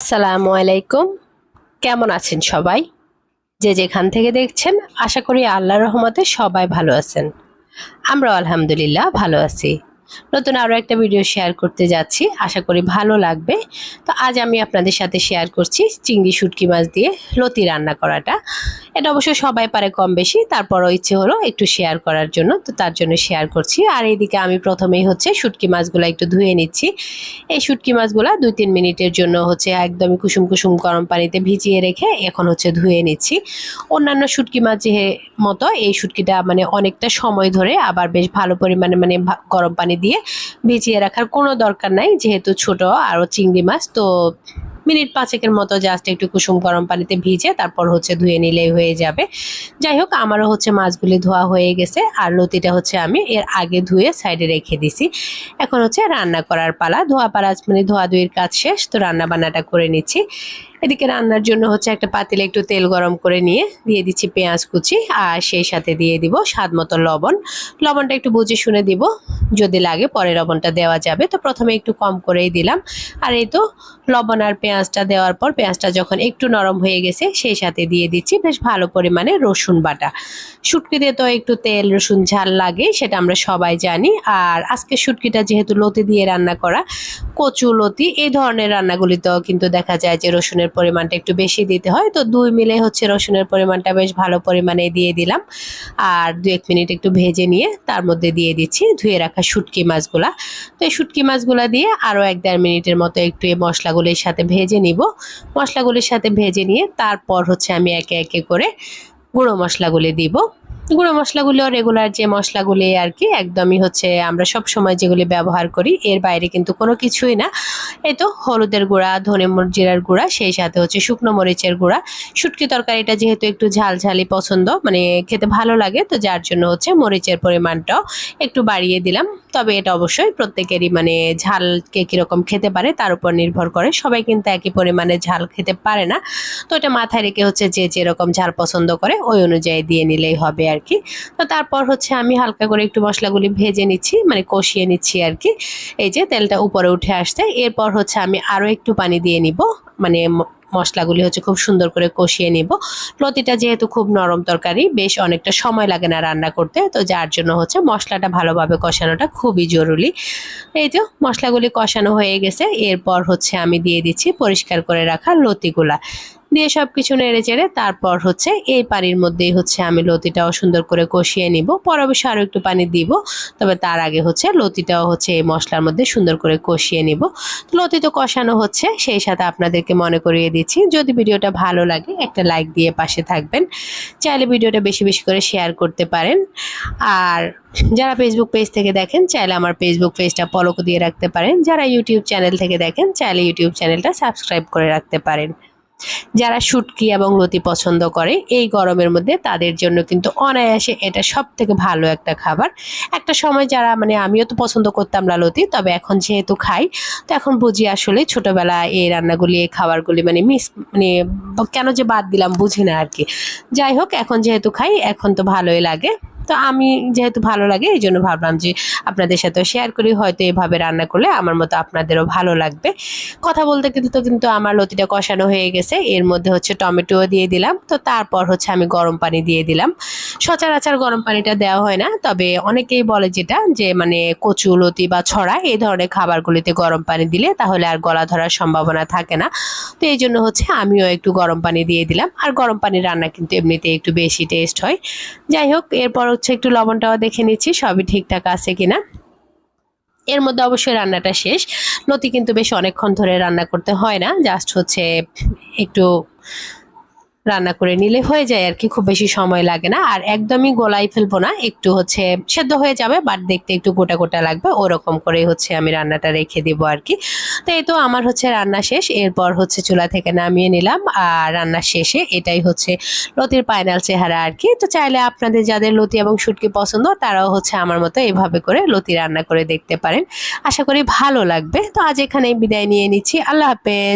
আসসালামু আলাইকুম। কেমন আছেন সবাই? যে যেখান থেকে দেখছেন আশা করি আল্লাহর রহমতে সবাই ভালো আছেন। আমরাও আলহামদুলিল্লাহ ভালো আছি। নতুন আরও একটা ভিডিও শেয়ার করতে যাচ্ছি, আশা করি ভালো লাগবে। তো আজ আমি আপনাদের সাথে শেয়ার করছি চিংড়ি শুটকি মাছ দিয়ে লতি রান্না করাটা। এটা অবশ্য সবাই পারে কম বেশি, তারপরও ইচ্ছে হলো একটু শেয়ার করার জন্য, তো তার জন্য শেয়ার করছি। আর এইদিকে আমি প্রথমেই শুটকি মাছগুলো একটু ধুয়ে নিচ্ছি। এই শুটকি মাছগুলো 2-3 মিনিটের জন্য একদমই কুসুম কুসুম গরম পানিতে ভিজিয়ে রেখে এখন ধুয়ে নিচ্ছি। অন্যান্য শুটকি মাছ যে মতো এই শুটকিটা অনেকটা সময় ধরে আবার বেশ ভালো পরিমাণে গরম পানি দিয়ে ভিজিয়ে রাখার কোনো দরকার নাই, যেহেতু ছোট আরও চিংড়ি মাছ। তো মিনিট 5-এর মতো জাস্ট একটু কুসুম গরম পানিতে ভিজে তারপর ধুয়ে নিলেই হয়ে যাবে। যাই হোক, আমারও মাছগুলি ধোয়া হয়ে গেছে, আর লতিটা আমি এর আগে ধুয়ে সাইডে রেখে দিছি। এখন রান্না করার পালা। ধোয়া ধুয়ের কাজ শেষ, তো রান্না বান্নাটা করে নিচ্ছি। এদিকে রান্নার জন্য একটা পাতিলে একটু তেল গরম করে নিয়ে দিয়ে দিচ্ছি পেঁয়াজ কুচি, আর সেই সাথে দিয়ে দিব স্বাদ মতো লবণ। লবণটা একটু বুঝে শুনে দিব, যদি লাগে পরে লবণটা দেওয়া যাবে। তো প্রথমে একটু কম করেই দিলাম। আর এই তো লবণ আর পেঁয়াজটা দেওয়ার পর পেঁয়াজটা যখন একটু নরম হয়ে গেছে সেই সাথে দিয়ে দিচ্ছি বেশ ভালো পরিমাণে রসুন বাটা। শুটকিতে তো একটু তেল রসুন ঝাল লাগে, সেটা আমরা সবাই জানি। আর আজকে শুটকিটা যেহেতু লতি দিয়ে রান্না করা, কচু লতি এই ধরনের রান্নাগুলিতেও কিন্তু দেখা যায় যে রসুনের পরিমাণটা একটু বেশি দিতে হয়। তো দুই মিলে রসুনের পরিমাণটা বেশ ভালো পরিমাণে দিয়ে দিলাম। আর 2-1 মিনিট একটু ভেজে নিয়ে তার মধ্যে দিয়ে দিচ্ছি ধুয়ে রাখা শুটকি মাছগুলা। তো এই শুটকি মাছগুলা দিয়ে আরও 1-1.5 মিনিটের মতো একটু এই মশলাগুলির সাথে ভেজে নিব। মশলাগুলির সাথে ভেজে নিয়ে তারপর আমি একে একে করে গুঁড়ো মশলাগুলি দিব। গুঁড়ো মশলাগুলিও রেগুলার যে মশলাগুলি আর কি, একদমই আমরা সব সময় যেগুলি ব্যবহার করি এর বাইরে কিন্তু কোনো কিছুই না। এই তো হলুদের গুঁড়া, ধনে জিরার গুঁড়া, সেই সাথে শুকনো মরিচের গুঁড়া। শুটকি তরকারিটা যেহেতু একটু ঝালঝালি পছন্দ, খেতে ভালো লাগে, তো যার জন্য মরিচের পরিমাণটাও একটু বাড়িয়ে দিলাম। তবে এটা অবশ্যই প্রত্যেকেরই ঝাল কে কীরকম খেতে পারে তার উপর নির্ভর করে। সবাই কিন্তু একই পরিমাণে ঝাল খেতে পারে না, তো এটা মাথায় রেখে যে যেরকম ঝাল পছন্দ করে ওই অনুযায়ী দিয়ে নিলেই হবে আর কি। তো তারপর আমি হালকা করে একটু মশলাগুলি ভেজে নিচ্ছি, কষিয়ে নিচ্ছি আর কি। এই যে তেলটা উপরে উঠে আসছে, এরপর আমি আরও একটু পানি দিয়ে নিব, মশলাগুলি খুব সুন্দর করে কষিয়ে নিব। লতিটা যেহেতু খুব নরম তরকারি, বেশ অনেকটা সময় লাগে না রান্না করতে, তো যার জন্য মশলাটা ভালোভাবে কষানোটা খুবই জরুরি। এই যে মশলাগুলি কষানো হয়ে গেছে, এরপর আমি দিয়ে দিচ্ছি পরিষ্কার করে রাখা লতিগুলা। দিয়ে সব কিছু নেড়ে চেড়ে তারপর এই পানির মধ্যেই আমি লতিটাও সুন্দর করে কষিয়ে নিব। পরে অবশ্য আরও একটু পানি দিব, তবে তার আগে লতিটাও এই মশলার মধ্যে সুন্দর করে কষিয়ে নিব। তো লতি তো কষানো সেই সাথে আপনাদেরকে মনে করিয়ে দিচ্ছি, যদি ভিডিওটা ভালো লাগে একটা লাইক দিয়ে পাশে থাকবেন। চাইলে ভিডিওটা বেশি বেশি করে শেয়ার করতে পারেন। আর যারা ফেসবুক পেজ থেকে দেখেন চাইলে আমার ফেসবুক পেজটা ফলো দিয়ে রাখতে পারেন। যারা ইউটিউব চ্যানেল থেকে দেখেন চাইলে ইউটিউব চ্যানেলটা সাবস্ক্রাইব করে রাখতে পারেন। যারা শুটকি এবং লতি পছন্দ করে এই গরমের মধ্যে, তাদের জন্য কিন্তু অনায়াসে এটা সব থেকে ভালো একটা খাবার। একটা সময় যারা আমিও তো পছন্দ করতাম না লতি, তবে এখন যেহেতু খাই, তো এখন বুঝি আসলে ছোটবেলা এই রান্নাগুলি এই খাবারগুলি মিস কেন যে বাদ দিলাম বুঝি না আর কি। যাই হোক, এখন যেহেতু খাই এখন তো ভালোই লাগে। তো আমি যেহেতু ভালো লাগে এই জন্য ভাবলাম যে আপনাদের সাথেও শেয়ার করি, হয়তো এভাবে রান্না করলে আমার মতো আপনাদেরও ভালো লাগবে। কথা বলতে কিন্তু আমার লতিটা কষানো হয়ে গেছে, এর মধ্যে টমেটোও দিয়ে দিলাম। তো তারপর আমি গরম পানি দিয়ে দিলাম। সচরাচর গরম পানিটা দেওয়া হয় না, তবে অনেকেই বলে যেটা যে কচু লতি বা ছড়া এই ধরনের খাবারগুলিতে গরম পানি দিলে তাহলে আর গলা ধরার সম্ভাবনা থাকে না। তো এই জন্য আমিও একটু গরম পানি দিয়ে দিলাম। আর গরম পানি রান্না কিন্তু এমনিতে একটু বেশি টেস্ট হয়। যাই হোক, এরপর একটু লবণটাও দেখে নিচ্ছি সবই ঠিকঠাক আছে কিনা। এর মধ্যে অবশ্যই রান্নাটা শেষ। লতি কিন্তু বেশ অনেকক্ষণ ধরে রান্না করতে হয় না, জাস্ট একটু রান্না করে নিলে হয়ে যায় আর কি, খুব বেশি সময় লাগে না। আর একদমই গোলাই ফেলবো না, একটু সেদ্ধ হয়ে যাবে, বাট দেখতে একটু গোটা গোটা লাগবে, ওরকম করে আমি রান্নাটা রেখে দেবো আর কি। তো এই তো আমার রান্না শেষ, এরপর চুলা থেকে নামিয়ে নিলাম। আর রান্নার শেষে এটাই লতির ফাইনাল চেহারা আর কি। তো চাইলে আপনাদের যাদের লতি এবং শুটকি পছন্দ তারাও আমার মতো এভাবে করে লতি রান্না করে দেখতে পারেন, আশা করি ভালো লাগবে। তো আজ এখানেই বিদায় নিয়ে নিচ্ছি, আল্লাহ হাফেজ।